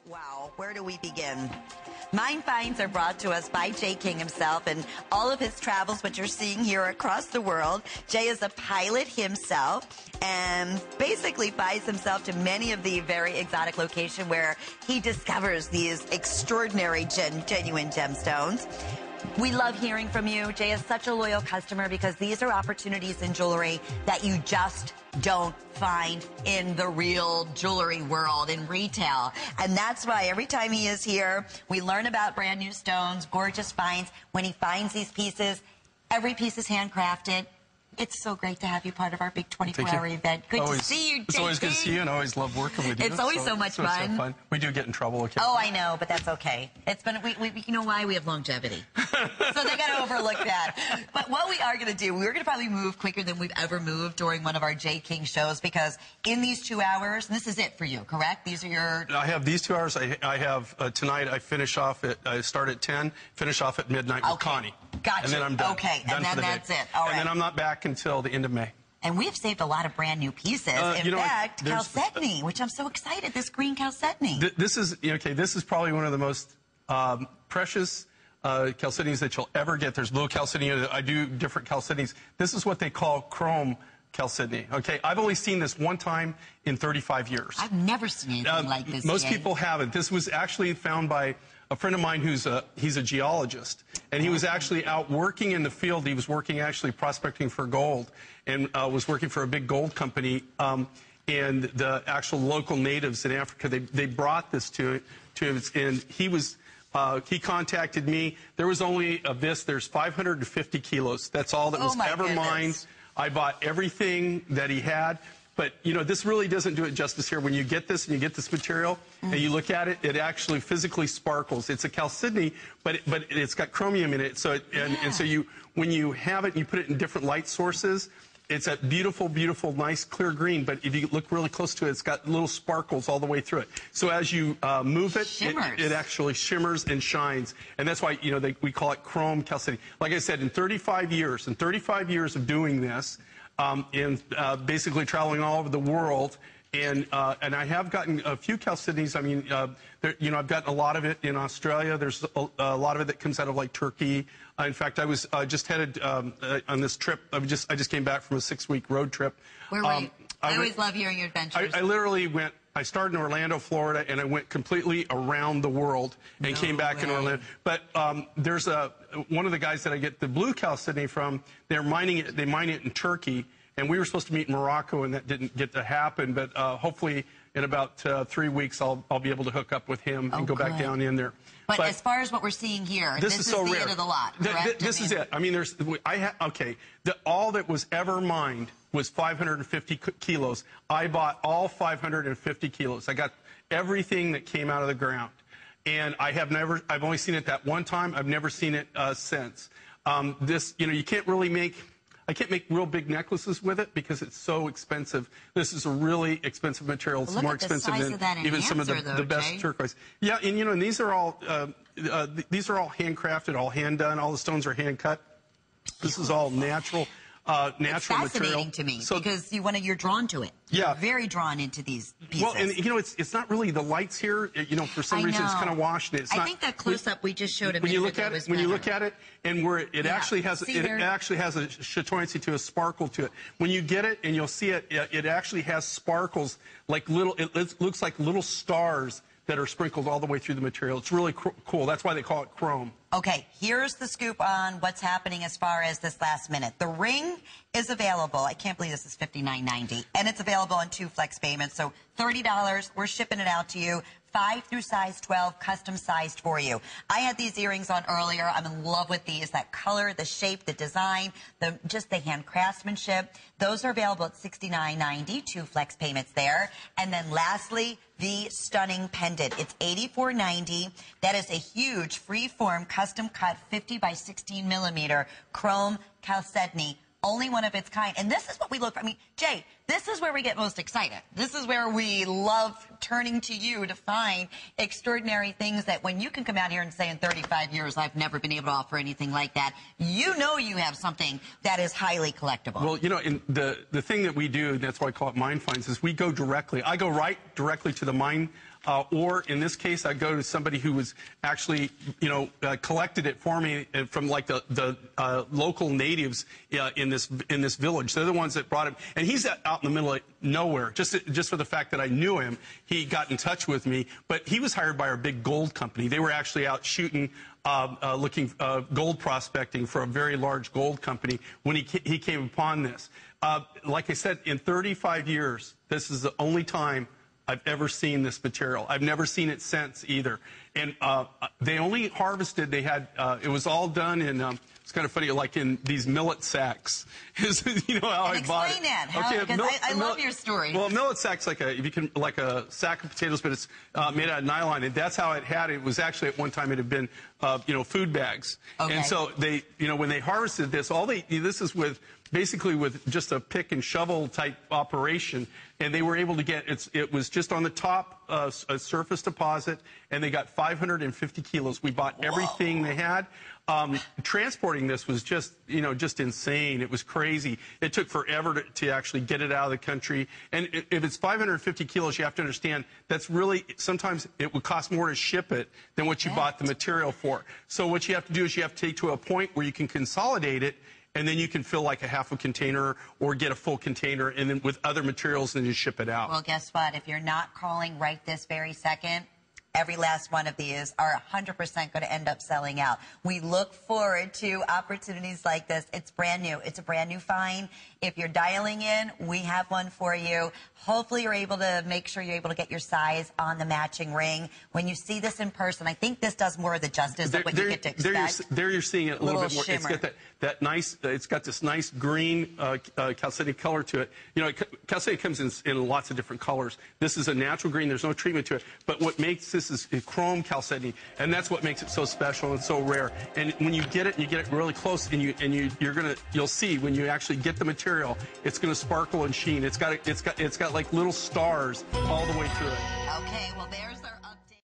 Wow, where do we begin? Mine finds are brought to us by Jay King himself and all of his travels, which you're seeing here across the world. Jay is a pilot himself and basically flies himself to many of the very exotic locations where he discovers these extraordinary, genuine gemstones. We love hearing from you. Jay is such a loyal customer because these are opportunities in jewelry that you just don't find in the real jewelry world, in retail. And that's why every time he is here, we learn about brand new stones, gorgeous finds. When he finds these pieces, every piece is handcrafted. It's so great to have you part of our big 24-hour event. Good to see you, JP. It's always good to see you, and I always love working with you. It's always so much fun. So fun. We do get in trouble occasionally. Oh, I know, but that's okay. It's been, you know why? We have longevity. So they got to overlook that. But what we are going to do, we're going to probably move quicker than we've ever moved during one of our Jay King shows, because in these 2 hours, this is it for you, correct? These are your... I have these 2 hours. I have tonight, I finish off at, I start at 10, finish off at midnight with Connie. Gotcha. And then I'm done. Okay, done and then that's it. All right. And then I'm not back until the end of May. And we've saved a lot of brand new pieces. In fact, Chalcedony, which I'm so excited, this green Chalcedony. This is, okay, this is probably one of the most precious chalcedonies that you'll ever get. There's blue chalcedony. I do different chalcedonies. This is what they call chrome chalcedony. Okay, I've only seen this one time in 35 years. I've never seen anything like this. Most people haven't. This was actually found by a friend of mine he's a geologist, and he was actually out working in the field. He was working actually prospecting for gold, and was working for a big gold company. And the actual local natives in Africa, they brought this to him, and he contacted me. There was only of this. There's 550 kilos. That's all that was ever mined. I bought everything that he had. But, you know, this really doesn't do it justice here. When you get this and you get this material and you look at it, it actually physically sparkles. It's a chalcedony, but it's got chromium in it. So and so when you have it and you put it in different light sources, it's a beautiful, beautiful, nice, clear green. But if you look really close to it, it's got little sparkles all the way through it. So as you move it, it actually shimmers and shines. And that's why, you know, we call it chrome chalcedony. Like I said, in 35 years of doing this, and basically traveling all over the world, and I have gotten a few chalcedonies. I mean, you know, I've gotten a lot of it in Australia. There's a lot of it that comes out of like Turkey. In fact, I was just headed on this trip. I just came back from a 6-week road trip. Where were you? I always love hearing your adventures. I literally went. I started in Orlando, Florida, and I went completely around the world and came back in Orlando. But there's one of the guys that I get the blue chalcedony from. They're mining it. They mine it in Turkey, and we were supposed to meet in Morocco, and that didn't get to happen. But hopefully, in about 3 weeks, I'll be able to hook up with him and go back down in there. But as far as what we're seeing here, this is so the end of the lot, correct? This is it. I mean, all that was ever mined was 550 kilos. I bought all 550 kilos. I got everything that came out of the ground. And I've only seen it that one time. I've never seen it since. You know, you can't really I can't make real big necklaces with it because it's so expensive. This is a really expensive material. It's more expensive than even some of the best turquoise. Yeah, and you know, and these are all handcrafted, all hand done. All the stones are hand cut. This is all natural. Natural it's fascinating material. To me because you're drawn to it. Yeah, you're very drawn into these pieces. Well, and you know, it's not really the lights here. You know, for some reason, it's kind of washed. I think that close up we just showed when you look at it, and where it actually has a chatoyancy to a sparkle to it. When you get it and you'll see it, it actually has sparkles like little. It looks like little stars that are sprinkled all the way through the material. It's really cool. That's why they call it chrome. Okay, here's the scoop on what's happening as far as this last minute. The ring is available. I can't believe this is $59.90, and it's available on 2 flex payments. So $30. We're shipping it out to you. 5 through size 12, custom sized for you. I had these earrings on earlier. I'm in love with these. That color, the shape, the design, just the hand craftsmanship. Those are available at $69.90, 2 flex payments there. And then lastly, the stunning pendant. It's $84.90. That is a huge free-form, custom-cut 50 by 16 millimeter chrome chalcedony. Only one of its kind. And this is what we look for. I mean, Jay, this is where we get most excited. This is where we love turning to you to find extraordinary things that when you can come out here and say in 35 years, I've never been able to offer anything like that, you know you have something that is highly collectible. Well, you know, the thing that we do, that's why I call it mine finds, is we go directly. I go right directly to the mine or in this case, I go to somebody who was actually, collected it for me from like the local natives in this village. They're the ones that brought him, and he's out in the middle of nowhere. Just for the fact that I knew him, he got in touch with me. But he was hired by our big gold company. They were actually out shooting, looking gold prospecting for a very large gold company when he came upon this. Like I said, in 35 years, this is the only time I've ever seen this material. I've never seen it since either. And they only harvested, it was all done in, it's kind of funny, like in these millet sacks. You know how I bought it. Explain that. Because I love your story. Well, millet sack's like a sack of potatoes, but it's made out of nylon, and that's how it had it. It was actually at one time it had been, food bags. Okay. And so they, when they harvested this, this is basically with just a pick and shovel type operation, and they were able to get, it was just on the top, a surface deposit, and they got 550 kilos. We bought everything they had. Transporting this was just insane. It was crazy. It took forever to actually get it out of the country. And if it's 550 kilos, you have to understand that's really, sometimes it would cost more to ship it than what you bought the material for. So what you have to do is you have to take to a point where you can consolidate it, and then you can fill like a half a container or get a full container, and then with other materials, and then you ship it out. Well, guess what? If you're not calling right this very second, every last one of these are 100% going to end up selling out. We look forward to opportunities like this. It's brand new. It's a brand new find. If you're dialing in, we have one for you. Hopefully you're able to make sure you're able to get your size on the matching ring. When you see this in person, I think this does more of the justice of what you get to expect. There you're seeing it a little bit more. Shimmer. It's got that nice, it's got this nice green Chalcedony color to it. Chalcedony comes in lots of different colors. This is a natural green. There's no treatment to it. But what makes this is chrome Chalcedony, and that's what makes it so special and so rare. And when you get it really close, and you'll see when you actually get the material, it's gonna sparkle and sheen. It's got like little stars all the way through it. Okay, well there's